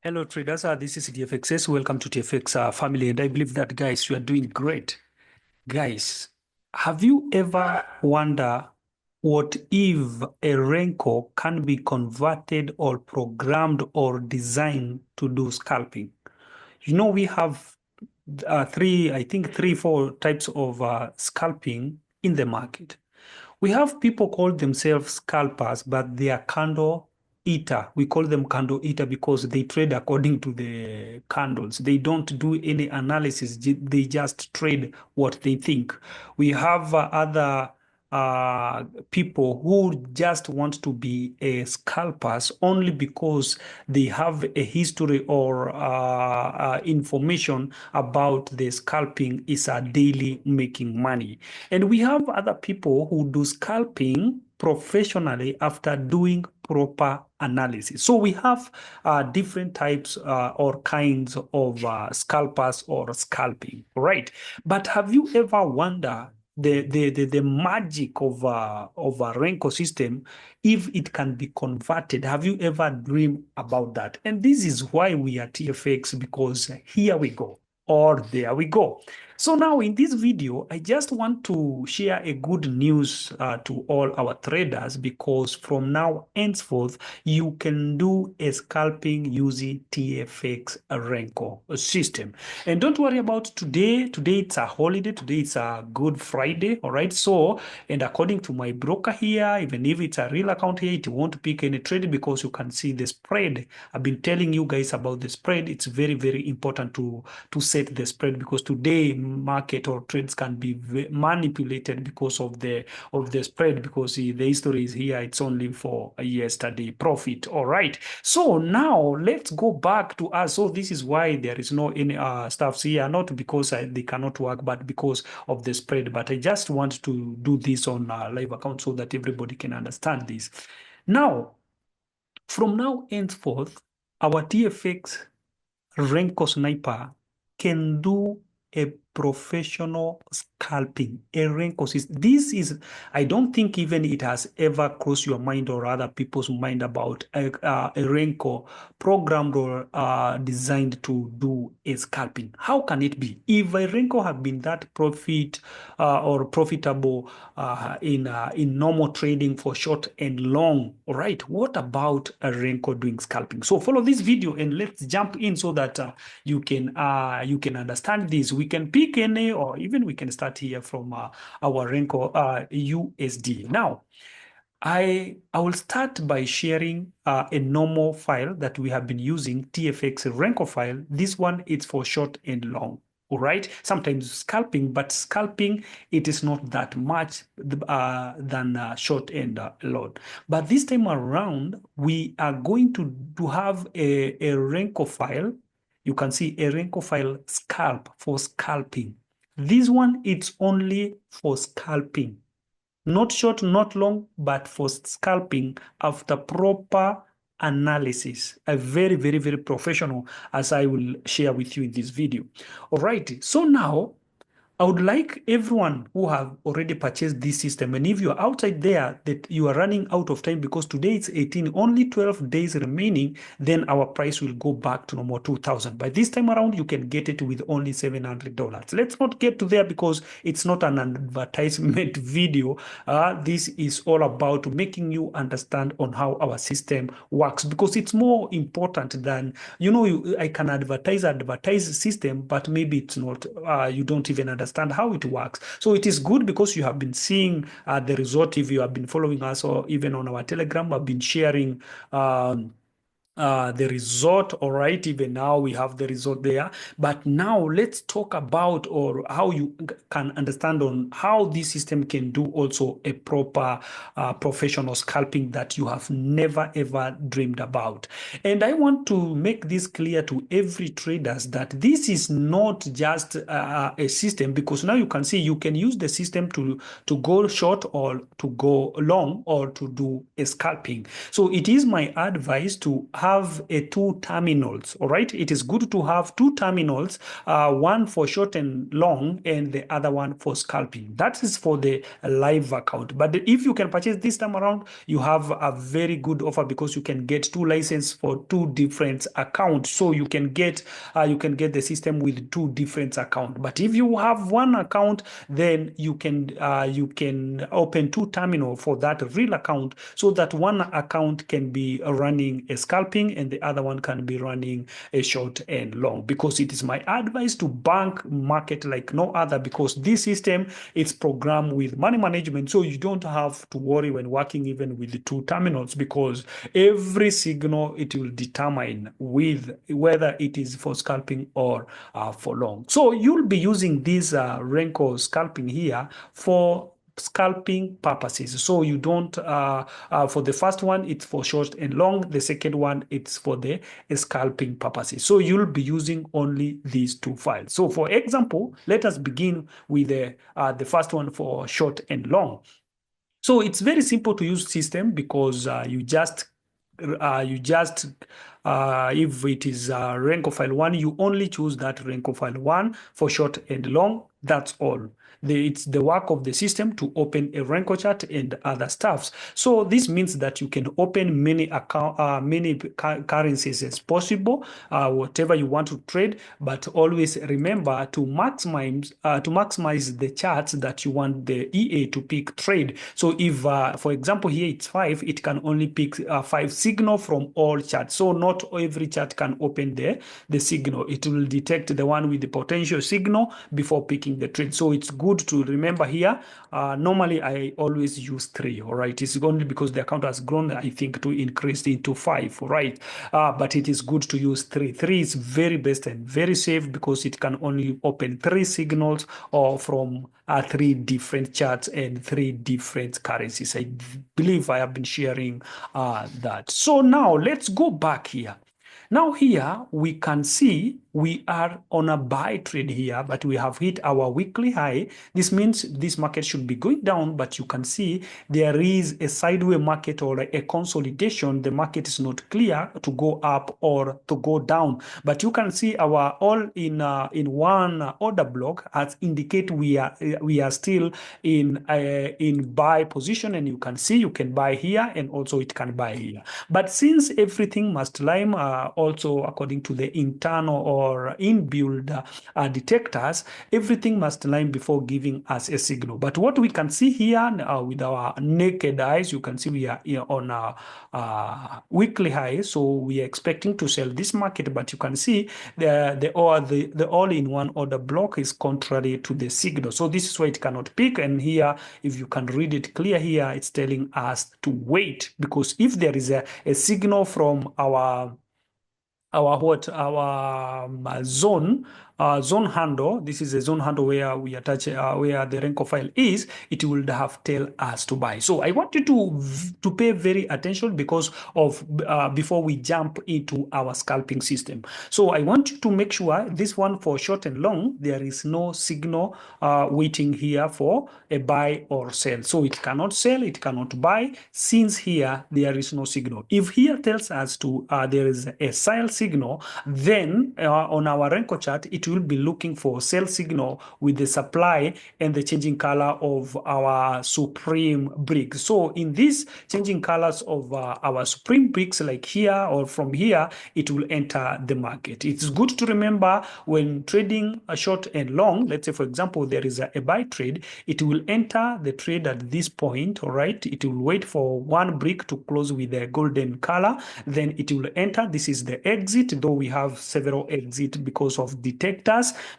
Hello traders, this is TAFXs. Welcome to TAFX family, and I believe that guys, you are doing great. Guys, have you ever wondered what if a RENKO can be converted or programmed or designed to do scalping? We have three, four types of scalping in the market. We have people call themselves scalpers, but they are candle eater. We call them candle eater because they trade according to the candles. They don't do any analysis. They just trade what they think. We have other people who just want to be scalpers only because they have a history or information about the scalping is a daily making money. And we have other people who do scalping professionally after doing proper analysis. So we have different types or kinds of scalpers or scalping, right? But have you ever wondered the magic of a RENKO system, if it can be converted? Have you ever dreamed about that? And this is why we are TFX, because here we go, or there we go. So now in this video, I just want to share a good news to all our traders, because from now henceforth, you can do a scalping using TFX RENKO system. And don't worry about today. Today it's a holiday. Today it's a Good Friday. All right. So, and according to my broker here, even if it's a real account here, it won't pick any trade because you can see the spread. I've been telling you guys about the spread. It's very, very important to set the spread, because today market or trades can be manipulated because of the spread, because the history is here. It's only for a yesterday profit. All right. So now let's go back to us. So this is why there is no any stuffs here, not because they cannot work, but because of the spread. But I just want to do this on a live account so that everybody can understand this. Now, from now henceforth, our TFX RENKO Sniper can do a professional scalping, a RENKO system. This is, I don't think even it has ever crossed your mind or other people's mind about a RENKO programmed or designed to do a scalping. How can it be? If a RENKO had been that or profitable in normal trading for short and long, all right, what about a RENKO doing scalping? So follow this video and let's jump in so that you can understand this. We can pick any, or even we can start here from our RENKO USD. Now, I will start by sharing a normal file that we have been using, TFX RENKO file. This one is for short and long. All right. Sometimes scalping, but scalping, it is not that much than short and long. But this time around, we are going to have a RENKO file. You can see a RENKO file scalp for scalping. This one, it's only for scalping. Not short, not long, but for scalping after proper analysis. A very, very, very professional, as I will share with you in this video. All right. So now, I would like everyone who have already purchased this system, and if you're outside there that you are running out of time, because today it's 18, only 12 days remaining, then our price will go back to normal 2,000. By this time around, you can get it with only $700. Let's not get to there because it's not an advertisement video. This is all about making you understand on how our system works, because it's more important than, I can advertise system, but maybe it's not, you don't even understand how it works. So it is good because you have been seeing the result. If you have been following us, or even on our Telegram, I've been sharing the result. All right, even now we have the result there. But now let's talk about, or how you can understand on how this system can do also a proper professional scalping that you have never ever dreamed about. And I want to make this clear to every traders that this is not just a system, because now you can see you can use the system to go short or to go long or to do a scalping. So it is my advice to have a two terminals, all right? It is good to have two terminals, one for short and long and the other one for scalping. That is for the live account. But if you can purchase this time around, you have a very good offer because you can get two licenses for two different accounts. So you can get the system with two different accounts. But if you have one account, then you can open two terminal for that real account, so that one account can be running a scalping and the other one can be running a short and long. Because it is my advice to bank market like no other, because this system is programmed with money management, so you don't have to worry when working even with the two terminals, because every signal it will determine with whether it is for scalping or for long. So you'll be using this RENKO scalping here for scalping purposes. So you don't for the first one it's for short and long, the second one it's for the scalping purposes. So you'll be using only these two files. So for example, let us begin with the first one for short and long. So it's very simple to use system, because you just if it is RENKO file 1, you only choose that RENKO file 1 for short and long. That's all. It's the work of the system to open a RENKO chart and other stuffs. So this means that you can open many currencies as possible, whatever you want to trade, but always remember to maximize the charts that you want the EA to pick trade. So if, for example, here it's 5, it can only pick 5 signal from all charts. So not every chart can open the signal. It will detect the one with the potential signal before picking the trade. So it's good to remember here. Normally I always use 3, all right? It's only because the account has grown, I think, to increase into 5, all right? But it is good to use 3. 3 is very best and very safe, because it can only open 3 signals or from 3 different charts and 3 different currencies. I believe I have been sharing that. So now let's go back here. Now here we can see we are on a buy trade here, but we have hit our weekly high. This means this market should be going down, but you can see there is a sideways market or a consolidation. The market is not clear to go up or to go down, but you can see our all in one order block as indicate we are still in buy position, and you can see you can buy here and also it can buy here. But since everything must line also according to the internal or inbuilt detectors, everything must line before giving us a signal. But what we can see here with our naked eyes, you can see we are here on a weekly high. So we are expecting to sell this market, but you can see the all-in-one order block is contrary to the signal. So this is why it cannot pick. And here, if you can read it clear here, it's telling us to wait, because if there is a signal from our zone handle, this is a zone handle where we attach where the RENKO file is, it will have tell us to buy. So I want you to pay very attention, because of before we jump into our scalping system. So I want you to make sure this one for short and long, there is no signal waiting here for a buy or sell. So it cannot sell, it cannot buy, since here there is no signal. If here tells us to there is a sell signal, then on our RENKO chart, it will be looking for sell signal with the supply and the changing color of our supreme bricks. So in these changing colors of our supreme bricks, like here or from here, it will enter the market. It's good to remember when trading a short and long, let's say for example there is a buy trade, it will enter the trade at this point, all right? It will wait for one brick to close with a golden color, then it will enter. This is the exit, though we have several exit because of detectors,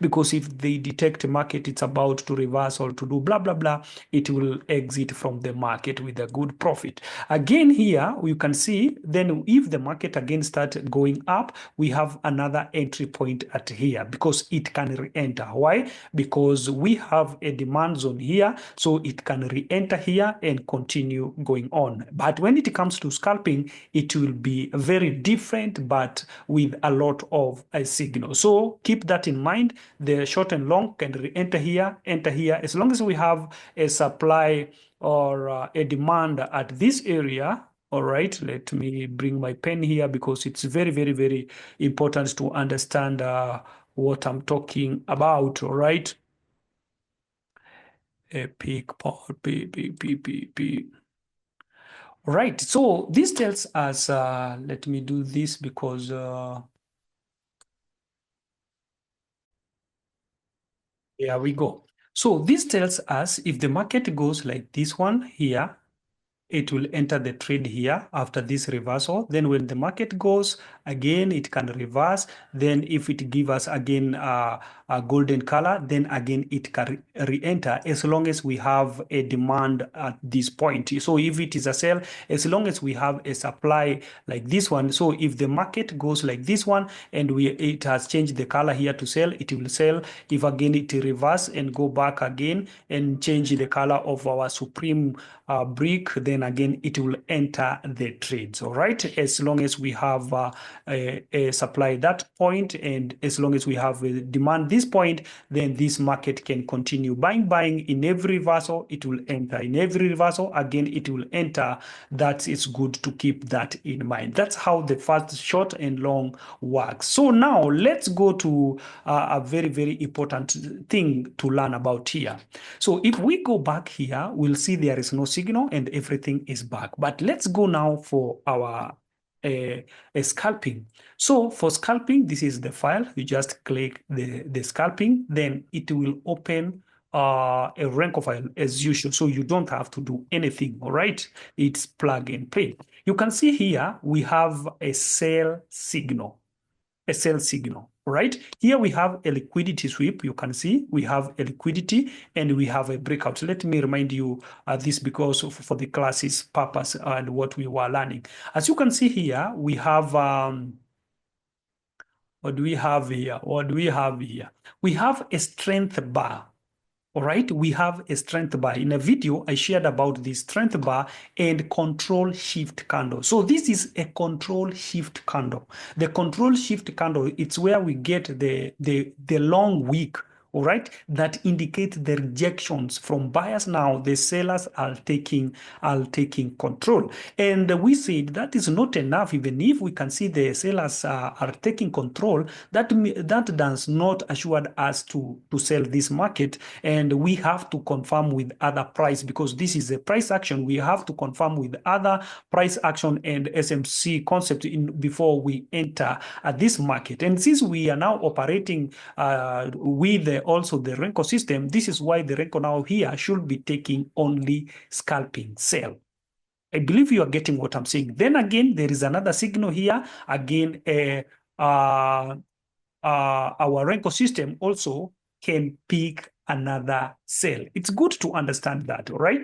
because if they detect a market it's about to reverse or to do blah blah blah, it will exit from the market with a good profit. Again here you can see, then if the market again start going up, we have another entry point at here, because it can re-enter. Why? Because we have a demand zone here, so it can re-enter here and continue going on. But when it comes to scalping, it will be very different, but with a lot of a signal. So keep that in mind. The short and long can re-enter here, enter here, as long as we have a supply or a demand at this area. All right, let me bring my pen here because it's very, very, very important to understand what I'm talking about. All right. Epic power, P. Right. So this tells us, let me do this because here we go. So this tells us if the market goes like this one here, it will enter the trade here after this reversal. Then when the market goes again, it can reverse. Then if it gives us again a golden color, then again it can re-enter as long as we have a demand at this point. So if it is a sell, as long as we have a supply like this one. So if the market goes like this one and it has changed the color here to sell, it will sell. If again it reverse and go back again and change the color of our supreme brick, then again it will enter the trades. All right, as long as we have a supply that point and as long as we have a demand this point, then this market can continue buying in every reversal. It will enter in every reversal again, it will enter. That is good to keep that in mind. That's how the first short and long works. So now let's go to a very, very important thing to learn about here. So if we go back here, we'll see there is no signal and everything is back. But let's go now for our scalping. So for scalping, this is the file. You just click the scalping, then it will open a Renko file as usual. So you don't have to do anything, all right? It's plug and play. You can see here, we have a sell signal. A sell signal, right? Here we have a liquidity sweep. You can see we have a liquidity and we have a breakout. So let me remind you this because for the class's purpose and what we were learning. As you can see here, we have, what do we have here? What do we have here? We have a strength bar. All right, we have a strength bar. In a video, I shared about the strength bar and control shift candle. So this is a control shift candle. The control shift candle, it's where we get the long wick, all right, that indicate the rejections from buyers. Now the sellers are taking control, and we said that is not enough. Even if we can see the sellers are taking control, that does not assure us to sell this market, and we have to confirm with other price because this is a price action. We have to confirm with other price action and SMC concept before we enter this market. And since we are now operating with also the RENKO system, this is why the RENKO now here should be taking only scalping sell. I believe you are getting what I'm saying. Then again, there is another signal here. Again, our RENKO system also can pick another sell. It's good to understand that, all right?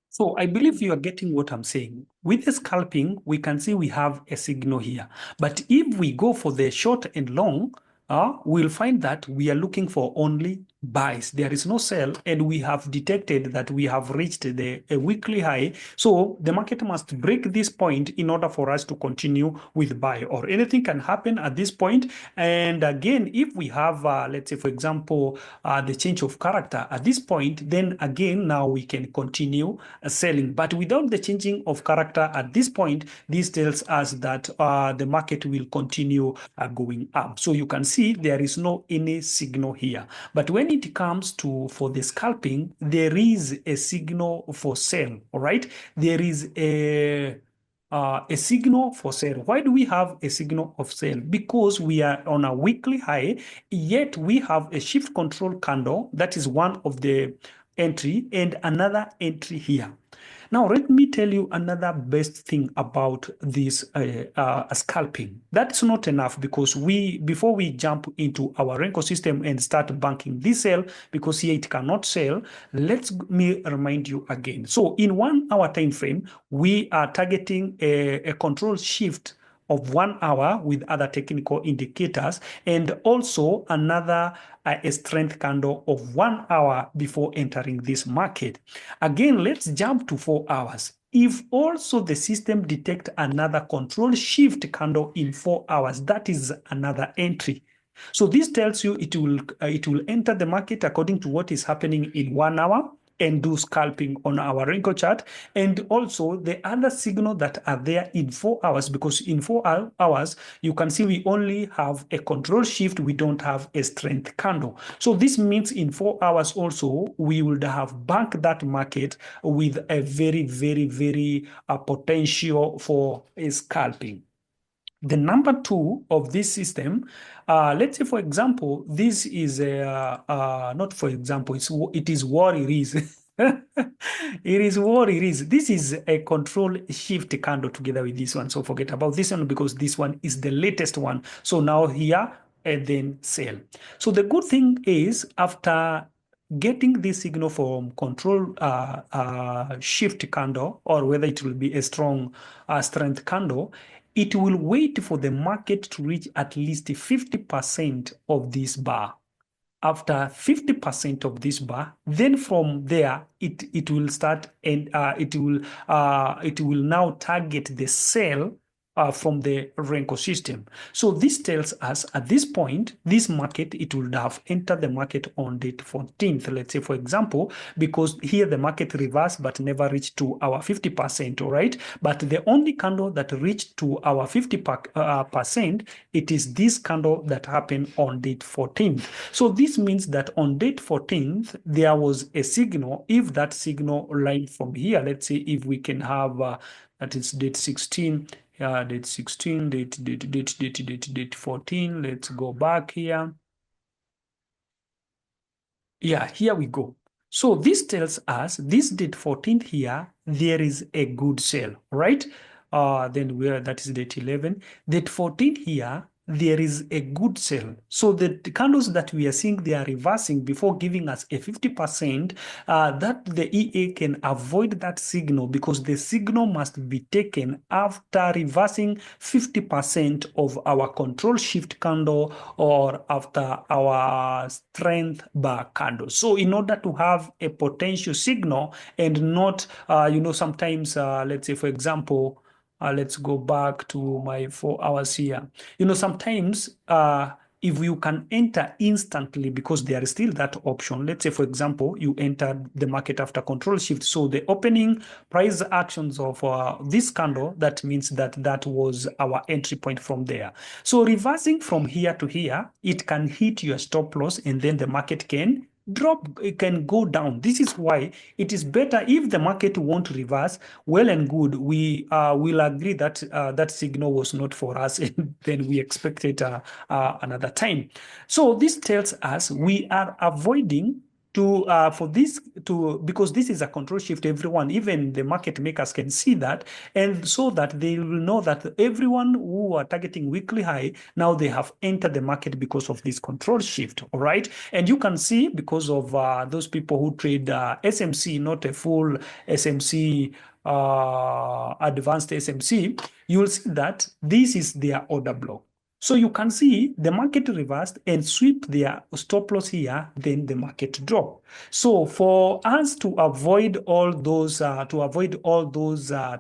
So I believe you are getting what I'm saying. With the scalping, we can see we have a signal here. But if we go for the short and long, we'll find that we are looking for only buys. There is no sell, and we have detected that we have reached a weekly high. So the market must break this point in order for us to continue with buy, or anything can happen at this point. And again, if we have, let's say, for example, the change of character at this point, then again, now we can continue selling. But without the changing of character at this point, this tells us that the market will continue going up. So you can see there is no any signal here. But when it comes to for the scalping, there is a signal for sell. All right, there is a signal for sale. Why do we have a signal of sale? Because we are on a weekly high, yet we have a shift control candle. That is one of the entry and another entry here. Now, let me tell you another best thing about this scalping. That's not enough because before we jump into our RENKO system and start banking this sell, because here it cannot sell, let me remind you again. So in 1 hour time frame, we are targeting a control shift of 1 hour with other technical indicators, and also another a strength candle of 1 hour before entering this market. Again, let's jump to 4 hours. If also the system detect another control shift candle in 4 hours, that is another entry. So this tells you it will enter the market according to what is happening in 1 hour. and do scalping on our Renko chart. And also the other signal that are there in 4 hours, because in 4 hours, you can see we only have a control shift. We don't have a strength candle. So this means in 4 hours also, we would have banked that market with a very, very, very potential for a scalping. The number 2 of this system, let's say, for example, this is a, not for example, it is what it is. It is what it is. This is a control shift candle together with this one. So forget about this one because this one is the latest one. So now here and then sell. So the good thing is after getting this signal from control shift candle, or whether it will be a strong strength candle, it will wait for the market to reach at least 50% of this bar. After 50% of this bar, then from there it will start, and it will now target the sell from the Renko system. So this tells us at this point, this market, it will have entered the market on date 14th, let's say, for example, because here the market reversed but never reached to our 50%, all right? But the only candle that reached to our 50%, it is this candle that happened on date 14th. So this means that on date 14th, there was a signal. If that signal line from here, let's say if we can have, that is date 16, date 16, date 14. Let's go back here. Yeah, here we go. So this tells us this date 14th here, there is a good sale, right? Then that is date 11. Date 14 here, there is a good sell. So the candles that we are seeing, they are reversing before giving us a 50%, that the EA can avoid that signal, because the signal must be taken after reversing 50% of our control shift candle or after our strength bar candle. So in order to have a potential signal and not, sometimes, let's say, for example, let's go back to my 4 hours here. Sometimes if you can enter instantly, because there is still that option. Let's say, for example, you enter the market after control shift. So the opening price actions of this candle, that means that was our entry point from there. So reversing from here to here, it can hit your stop loss, and then the market can drop, it can go down. This is why it is better if the market won't reverse. Well and good, we will agree that that signal was not for us, and then we expect it another time. So this tells us we are avoiding because this is a control shift. Everyone, even the market makers, can see that, and so that they will know that everyone who are targeting weekly high, now they have entered the market because of this control shift. All right, and you can see, because of those people who trade SMC, not a full SMC, advanced SMC, you will see that this is their order block. So you can see the market reversed and sweep their stop loss here, then the market drop. So for us to avoid all those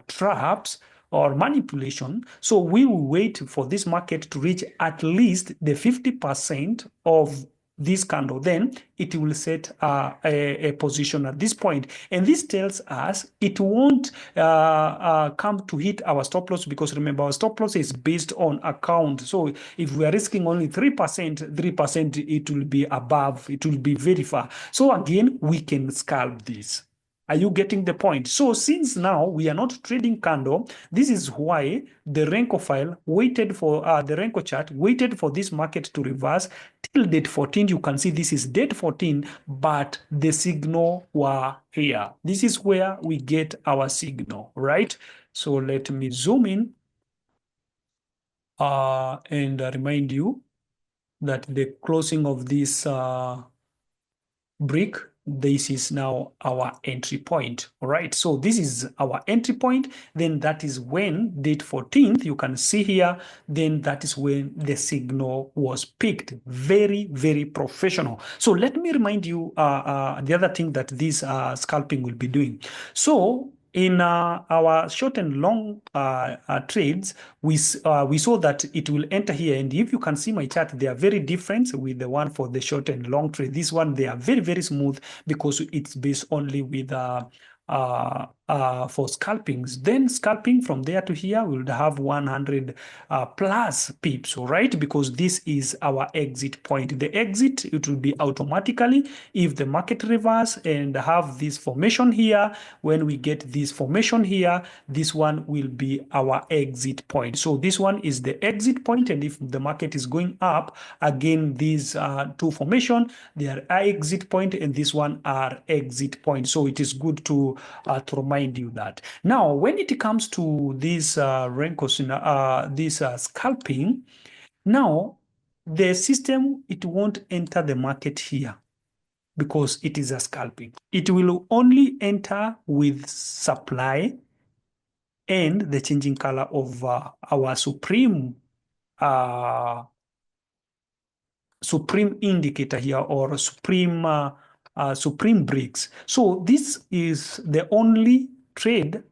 traps or manipulation, so we will wait for this market to reach at least the 50% of this candle, then it will set a position at this point. And this tells us it won't come to hit our stop loss, because remember, our stop loss is based on account. So if we are risking only 3%, it will be above, it will be very far. So again, we can scalp this. Are you getting the point? So since now we are not trading candle, this is why the Renko file waited for, the Renko chart waited for this market to reverse till date 14. You can see this is date 14, but the signal were here. This is where we get our signal, right? So let me zoom in and remind you that the closing of this brick, this is now our entry point. All right, so this is our entry point. Then that is when date 14th, you can see here, then that is when the signal was picked. Very, very professional. So let me remind you the other thing that this scalping will be doing. So in our short and long trades, we saw that it will enter here. And if you can see my chart, they are very different with the one for the short and long trade. This one, they are very, very smooth because it's based only with for scalpings. Then scalping from there to here, we would have 100 plus pips, all right? Because this is our exit point. The exit, it will be automatically if the market reverse and have this formation here. When we get this formation here, this one will be our exit point. So this one is the exit point, and if the market is going up, again, these two formation, they are exit point, and this one are exit point. So it is good to remind you that. Now, when it comes to this scalping, now the system, it won't enter the market here because it is a scalping. It will only enter with supply and the changing color of our supreme indicator here, or supreme bricks. So this is the only trade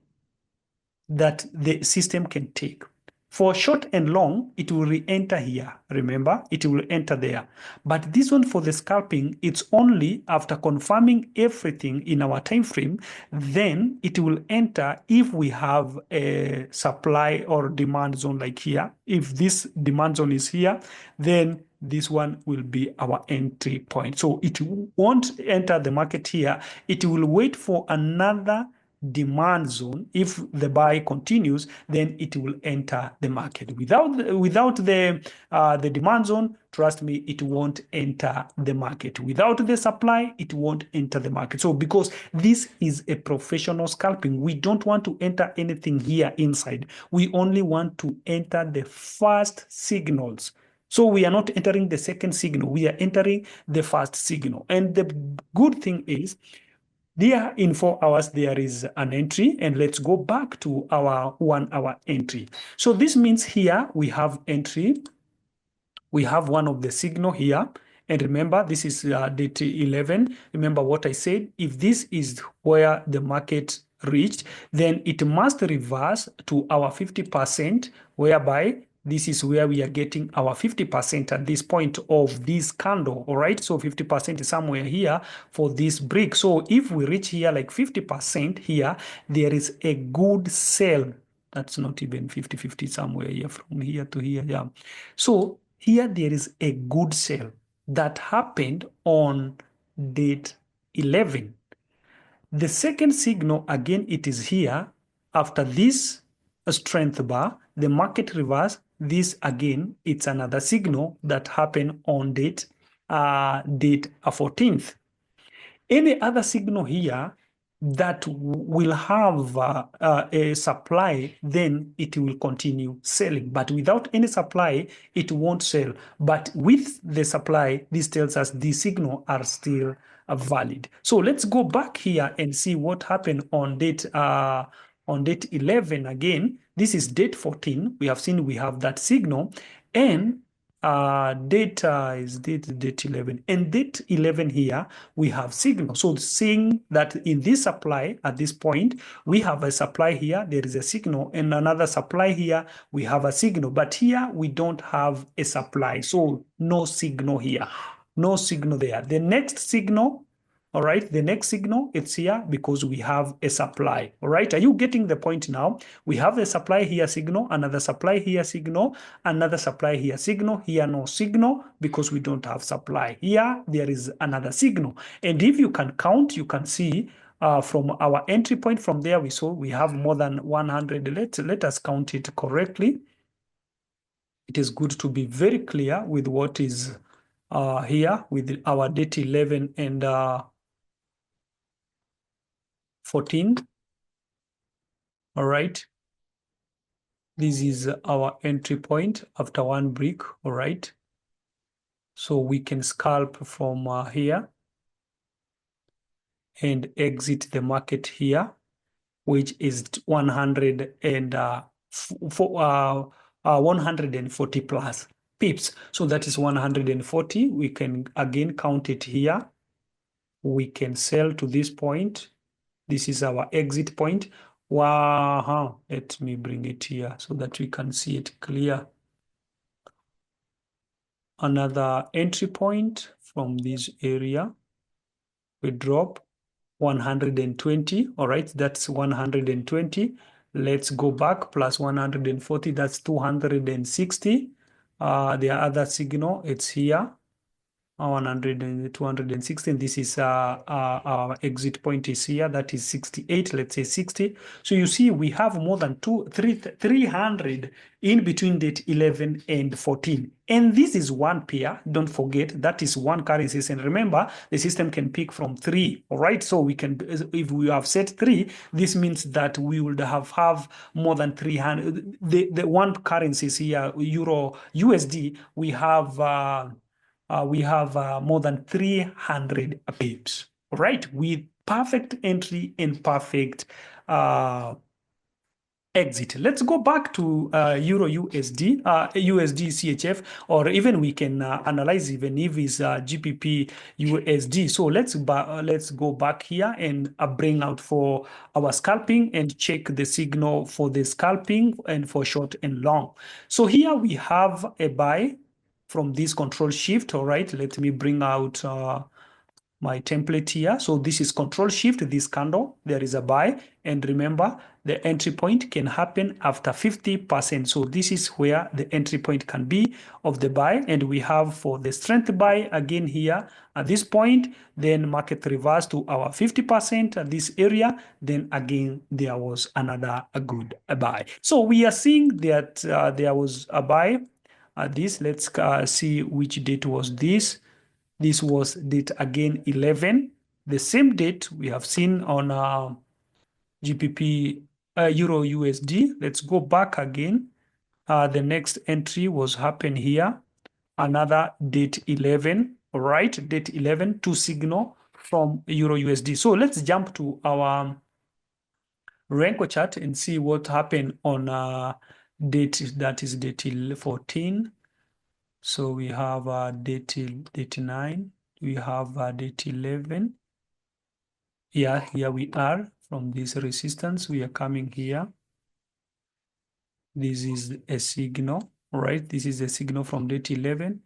that the system can take. For short and long, it will re-enter here. Remember, it will enter there. But this one for the scalping, it's only after confirming everything in our time frame, then it will enter if we have a supply or demand zone like here. If this demand zone is here, then this one will be our entry point. So it won't enter the market here. It will wait for another demand zone. If the buy continues, then it will enter the market. Without the demand zone, trust me, it won't enter the market. Without the supply, it won't enter the market. So because this is a professional scalping, we don't want to enter anything here inside. We only want to enter the first signals. So we are not entering the second signal, we are entering the first signal. And the good thing is, there in 4 hours, there is an entry, and let's go back to our 1 hour entry. So this means here we have entry. We have one of the signal here. And remember, this is date 11. Remember what I said, if this is where the market reached, then it must reverse to our 50%, whereby this is where we are getting our 50% at this point of this candle, all right? So 50% is somewhere here for this brick. So if we reach here like 50% here, there is a good sell. That's not even 50-50, somewhere here from here to here, yeah. So here there is a good sell that happened on date 11. The second signal, again, it is here. After this strength bar, the market reverse. This again, it's another signal that happened on date 14th. Any other signal here that will have a supply, then it will continue selling. But without any supply, it won't sell. But with the supply, this tells us the signal are still valid. So let's go back here and see what happened on date 11 again. This is date 14. We have seen we have that signal, and data is date 11, and date 11 here we have signal. So seeing that in this supply at this point, we have a supply here, there is a signal, and another supply here, we have a signal, but here we don't have a supply, so no signal here, no signal there. The next signal, all right, the next signal, it's here because we have a supply. All right, are you getting the point now? We have a supply here signal, another supply here signal, another supply here signal, here no signal because we don't have supply. Here there is another signal. And if you can count, you can see from our entry point from there, we saw we have more than 100. Let us count it correctly. It is good to be very clear with what is here with our date 11 and 14. All right. This is our entry point after one brick. All right. So we can scalp from here and exit the market here, which is 140 plus pips. So that is 140. We can again count it here. We can sell to this point. This is our exit point. Wow. Let me bring it here so that we can see it clear. Another entry point from this area. We drop 120. All right, that's 120. Let's go back plus 140. That's 260. The other signal, it's here. 100 and 260. And this is our exit point is here. That is 68. Let's say 60. So you see, we have more than 300 in between date 11 and 14. And this is one pair. Don't forget, that is one currency. And remember, the system can pick from three. All right. So we can, if we have set three, this means that we would have more than 300. The one currency is here, Euro USD. We have more than 300 pips, right? With perfect entry and perfect exit. Let's go back to Euro USD, USD CHF, or even we can analyze even if it's GBP USD. So let's go back here and bring out for our scalping and check the signal for the scalping and for short and long. So here we have a buy from this control shift. All right, let me bring out my template here. So this is control shift, this candle, there is a buy. And remember, the entry point can happen after 50%. So this is where the entry point can be of the buy. And we have for the strength buy again here at this point, then market reverse to our 50% at this area. Then again, there was another good buy. So we are seeing that there was a buy at this. Let's see which date was this. This was date again 11, the same date we have seen on GBP Euro USD. Let's go back again. The next entry was happened here. Another date 11, all right? Date 11, two signal from Euro USD. So let's jump to our Renko chart and see what happened on date, that is date 14. So we have date 9, we have date 11. Yeah, here we are from this resistance. We are coming here. This is a signal, right? This is a signal from date 11.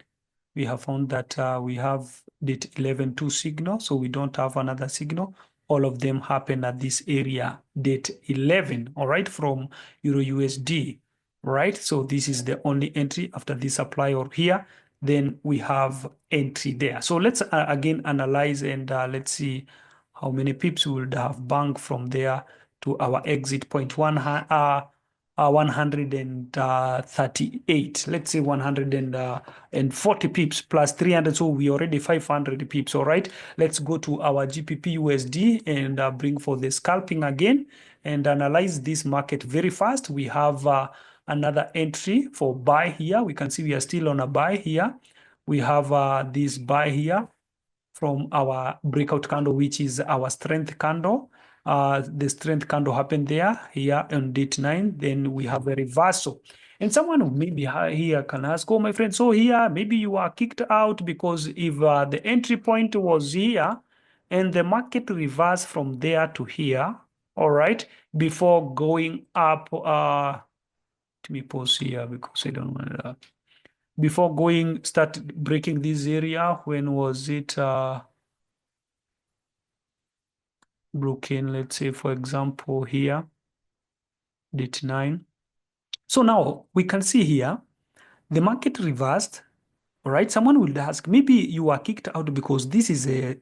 We have found that we have date 11 two signal, so we don't have another signal. All of them happen at this area, date 11, all right, from Euro USD, right? So this is the only entry after this supply or here. Then we have entry there. So let's again analyze and let's see how many pips we would have banked from there to our exit point 138. Let's say 140 pips plus 300. So we already 500 pips. All right. Let's go to our GBP USD and bring for the scalping again and analyze this market very fast. We have another entry for buy here. We can see we are still on a buy here. We have this buy here from our breakout candle, which is our strength candle. The strength candle happened there, here on date 9. Then we have a reversal. And someone maybe here can ask, oh, my friend, so here maybe you are kicked out because if the entry point was here and the market reversed from there to here, all right, before going up, let me pause here because I don't want to, before start breaking this area, when was it broken? Let's say, for example, here, date 9. So now we can see here, the market reversed, all right? Someone will ask, maybe you are kicked out because this is a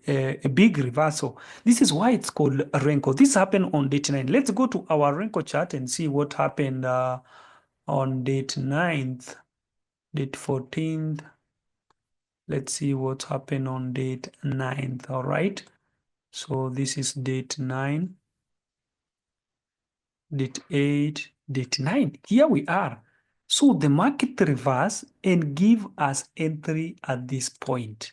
big reversal. This is why it's called Renko. This happened on date 9. Let's go to our Renko chart and see what happened on date 9th, date 14th. Let's see what happened on date 9th, all right? So this is date 9, date 8, date 9. Here we are. So the market reverse and give us entry at this point.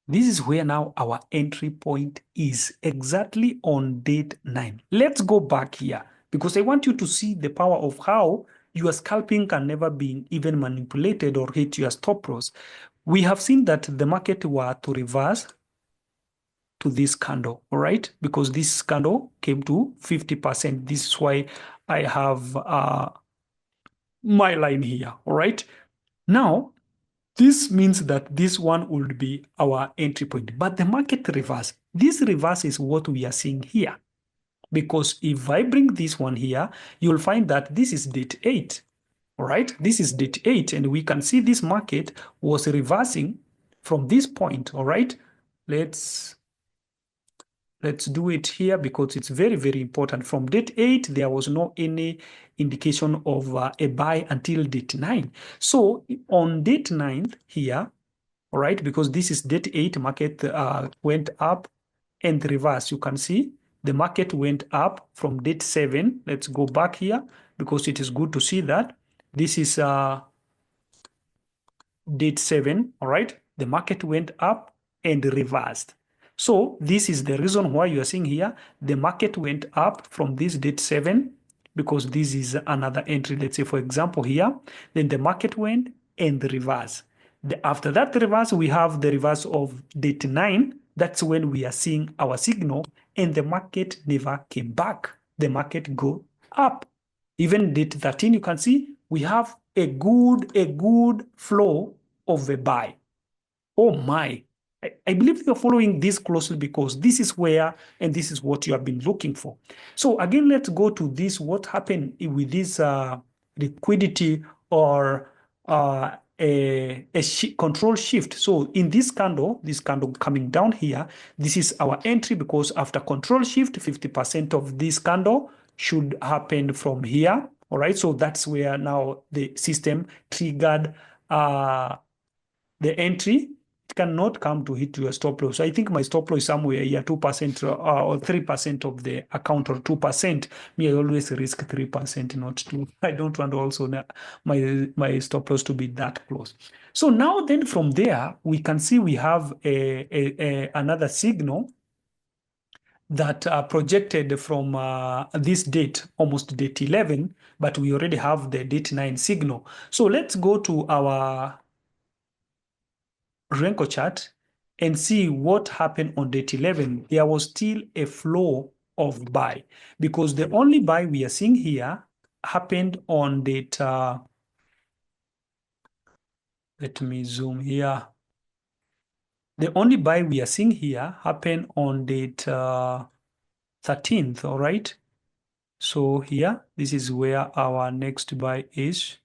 This is where now our entry point is, exactly on date 9. Let's go back here because I want you to see the power of how your scalping can never be even manipulated or hit your stop loss. We have seen that the market were to reverse to this candle, all right? Because this candle came to 50%. This is why I have my line here, all right? Now, this means that this one would be our entry point, but the market reverse, this reverse is what we are seeing here. Because if I bring this one here, you'll find that this is date 8, all right? This is date 8, and we can see this market was reversing from this point, all right? Let's do it here because it's very, very important. From date 8, there was no any indication of a buy until date 9. So on date 9 here, all right, because this is date 8, market went up and reverse. You can see the market went up from date 7. Let's go back here because it is good to see that. This is date 7, all right? The market went up and reversed. So this is the reason why you are seeing here, the market went up from this date 7 because this is another entry. Let's say, for example, here, then the market went and reversed. After that reverse, we have the reverse of date 9. That's when we are seeing our signal and the market never came back. The market go up. Even date 13, you can see we have a good flow of a buy. Oh my. I believe you're following this closely because this is where, and this is what you have been looking for. So again, let's go to this, what happened with this liquidity or control shift. So in this candle coming down here, this is our entry because after control shift, 50% of this candle should happen from here. All right, so that's where now the system triggered the entry. It cannot come to hit your stop loss. So I think my stop loss is somewhere here 2% or 3% of the account, or 2%. Me, I always risk 3%, not 2. I don't want also my stop loss to be that close. So now then from there, we can see we have another signal that projected from this date, almost date 11, but we already have the date 9 signal. So let's go to our RENKO chart and see what happened on date 11. There was still a flow of buy because the only buy we are seeing here happened on date, let me zoom here. The only buy we are seeing here happened on date 13th, all right? So here, this is where our next buy is.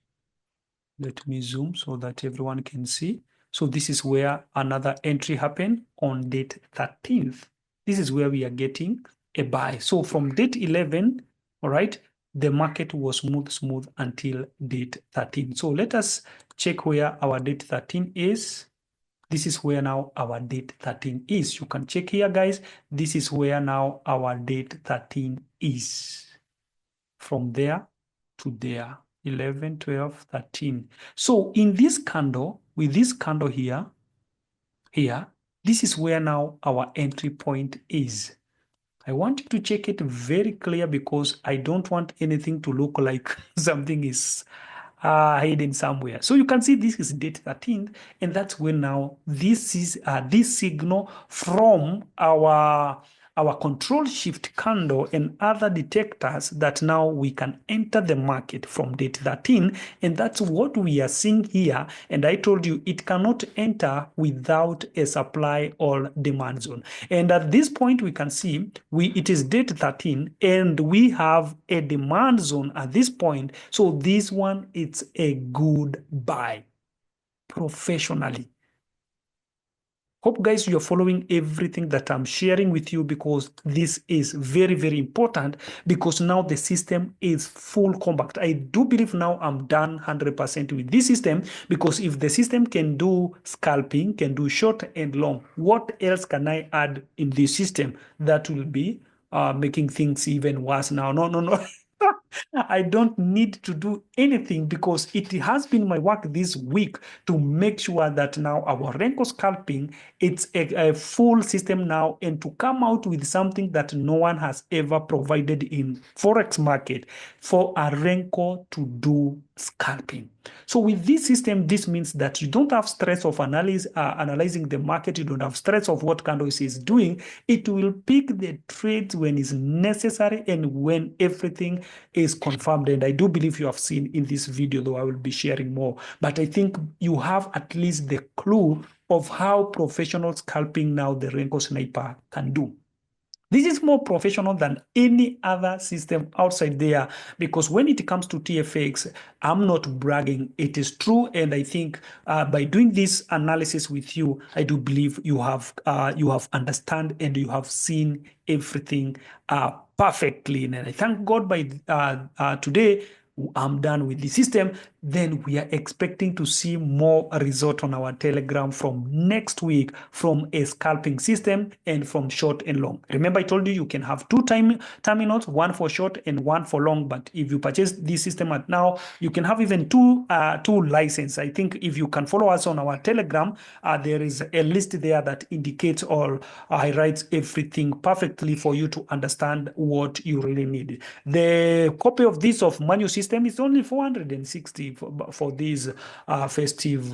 Let me zoom so that everyone can see. So this is where another entry happened on date 13th. This is where we are getting a buy. So from date 11, all right, the market was smooth until date 13. So let us check where our date 13 is. This is where now our date 13 is. You can check here, guys. This is where now our date 13 is. From there to there. 11, 12, 13. So in this candle, with this candle here, this is where now our entry point is. I want you to check it very clear because I don't want anything to look like something is hidden somewhere. So you can see this is date 13th, and that's when now this is this signal from our control shift candle and other detectors that now we can enter the market from date 13, and that's what we are seeing here. And I told you it cannot enter without a supply or demand zone. And at this point we can see it is date 13 and we have a demand zone at this point. So this one, it's a good buy professionally. Hope, guys, you're following everything that I'm sharing with you because this is very, very important because now the system is full compact. I do believe now I'm done 100% with this system because if the system can do scalping, can do short and long, what else can I add in this system that will be making things even worse now? No. I don't need to do anything because it has been my work this week to make sure that now our RENKO scalping, it's a full system now, and to come out with something that no one has ever provided in Forex market for a RENKO to do scalping. So with this system, this means that you don't have stress of analyzing the market. You don't have stress of what candles is doing. It will pick the trades when it's necessary and when everything is confirmed. And I do believe you have seen in this video, though I will be sharing more. But I think you have at least the clue of how professional scalping now the RENKO Sniper can do. This is more professional than any other system outside there, because when it comes to TFX, I'm not bragging. It is true, and I think by doing this analysis with you, I do believe you have understand and you have seen everything perfectly. And I thank God by today I'm done with the system. Then we are expecting to see more result on our Telegram from next week from a scalping system and from short and long. Remember, I told you you can have two terminals, one for short and one for long. But if you purchase this system at now, you can have even two licenses. I think if you can follow us on our Telegram, there is a list there that indicates or highlights everything perfectly for you to understand what you really need. The copy of this of manual system is only 460 for these festive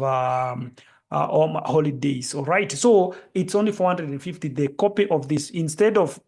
holidays. All right, so it's only 450. The copy of this, instead of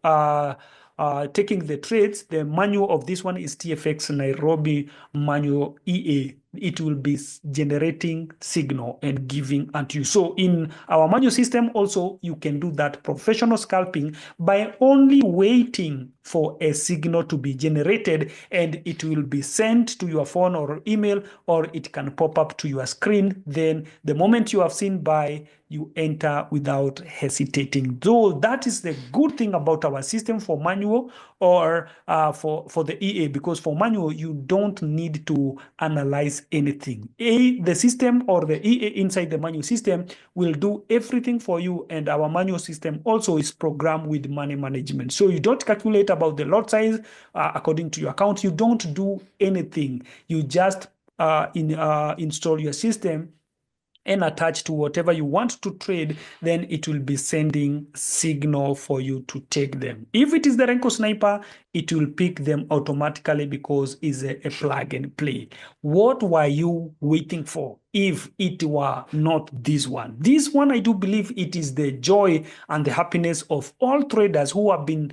taking the trades, the manual of this one is TFX Nairobi manual EA. It will be generating signal and giving unto you. So in our manual system also, you can do that professional scalping by only waiting for a signal to be generated, and it will be sent to your phone or email, or it can pop up to your screen. Then the moment you have seen buy, you enter without hesitating. Though that is the good thing about our system for manual or for the EA, because for manual, you don't need to analyze anything. The system or the EA inside the manual system will do everything for you, and our manual system also is programmed with money management. So you don't calculate about the lot size according to your account. You don't do anything. You just install your system and attach to whatever you want to trade, then it will be sending signal for you to take them. If it is the RENKO Sniper, it will pick them automatically because it's a plug and play. What were you waiting for if it were not this one? This one, I do believe it is the joy and the happiness of all traders who have been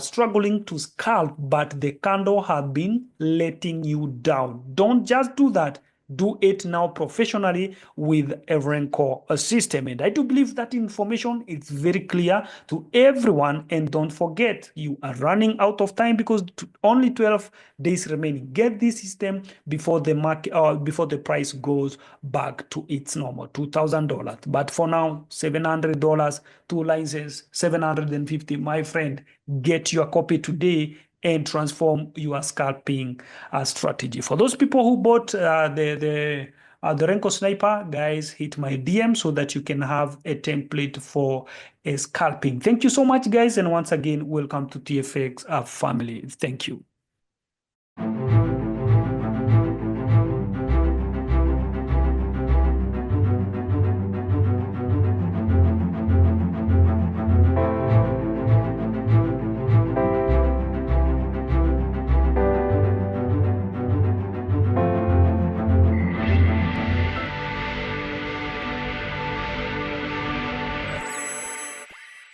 struggling to scalp, but the candle have been letting you down. Don't just do that. Do it now professionally with a RENKO system. And I do believe that information is very clear to everyone. And don't forget, you are running out of time because only 12 days remaining. Get this system before the market before the price goes back to its normal $2,000. But for now, $700, 2 licenses, $750. My friend, get your copy today and transform your scalping strategy. For those people who bought the RENKO Sniper, guys, hit my DM so that you can have a template for a scalping. Thank you so much, guys, and once again, welcome to TFX family. Thank you.